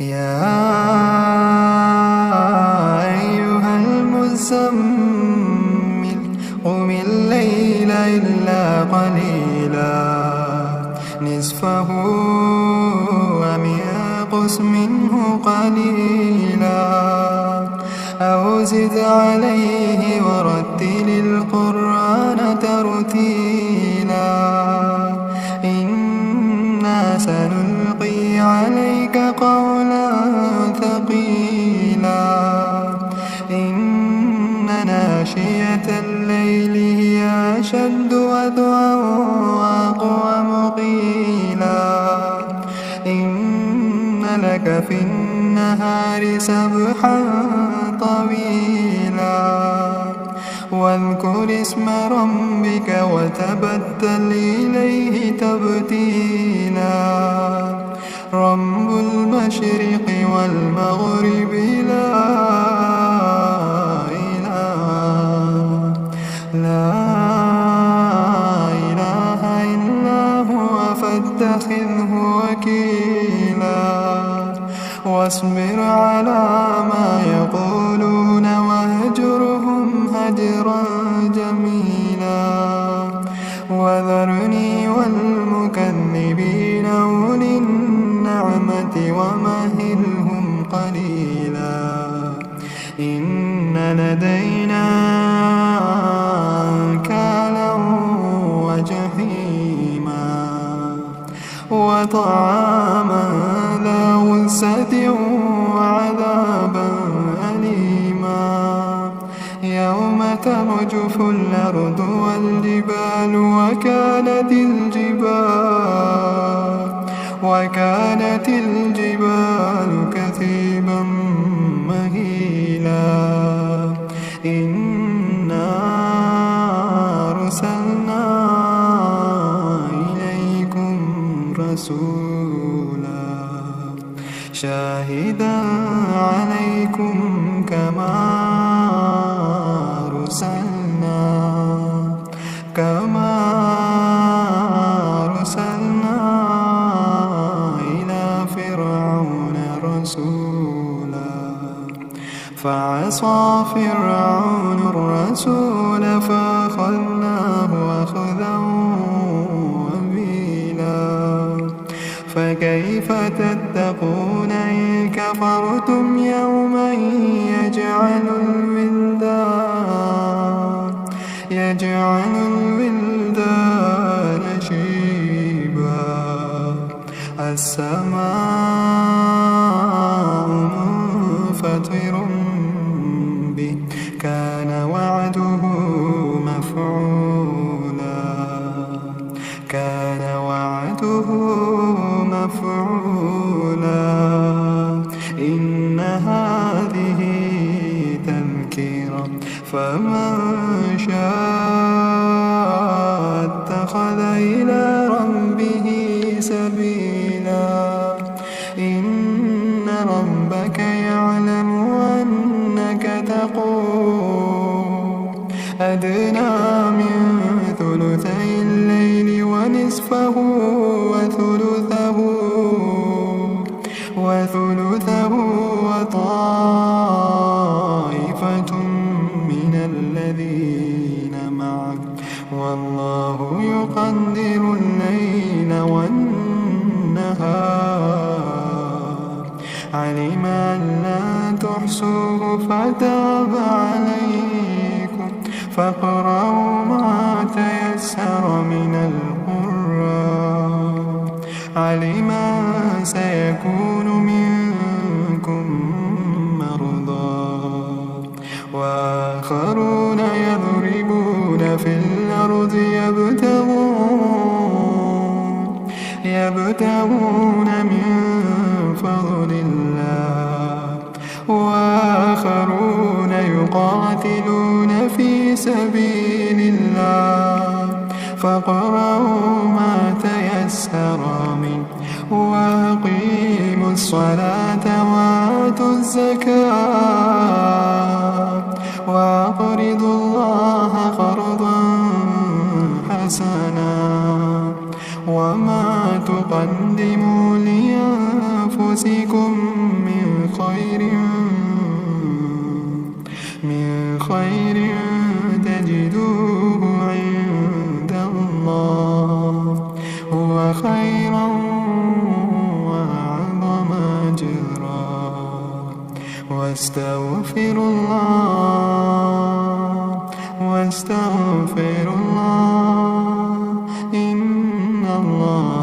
يا أيها المزمل قم الليل إلا قليلا نصفه أو انقص منه قليلا أو زد عليه ورتل القرآن ترتيلا إنا سنلقي عليك قولا ثقيلا إن ناشئة الليل هي أشد وطئا وأقوم قيلا إن لك في النهار سبحا طويلا واذكر اسم ربك وتبتل إليه تبتيلا رب المشرق والمغرب لا إله إلا هو فاتخذه وكيلا واصبر على ما يقولون واهجرهم هجرا جميلا وذرني والمكذبين أولي النعمة ومهلهم قليلا إن لدينا أنكالا وجحيما وطعاما ذا غصة وعذابا أليما يوم ترجف الأرض والجبال وكانت الجبال كثيبا مهيلا إنا أرسلنا إليكم رسولا شاهدا عليكم كما أرسلنا إلى فرعون رسولا فعصى فرعون الرسول فأخذناه أخذا وبيلا فكيف تتقون إن كفرتم يوما يجعل الولدان شيبا السماء منفطر به كان وعده مفعولا إن هذه تذكرة فمن شاء اتخذ إلى ربه سبيلا إن ربك يعلم أنك تقوم أدنى من ثلثي الليل ونصفه وثلثه وطائفة من الذين معك والله يقدر الليل والنهار علم أن لا تحصوه فتاب عليكم فاقرؤوا ما تيسر من القرآن علم أن سيكون منكم مرضى وآخرون يضربون في الأرض يبتغون من فضل الله وآخرون يقاتلون في سبيل الله فاقرؤوا ما تيسر منه وأقيموا الصلاة وآتوا الزكاة وأقرضوا الله قرضا حسنا وما تقدموا لأنفسكم من خير تجدوه عند الله هو خيرا وأعظم أجرا واستغفر الله إن الله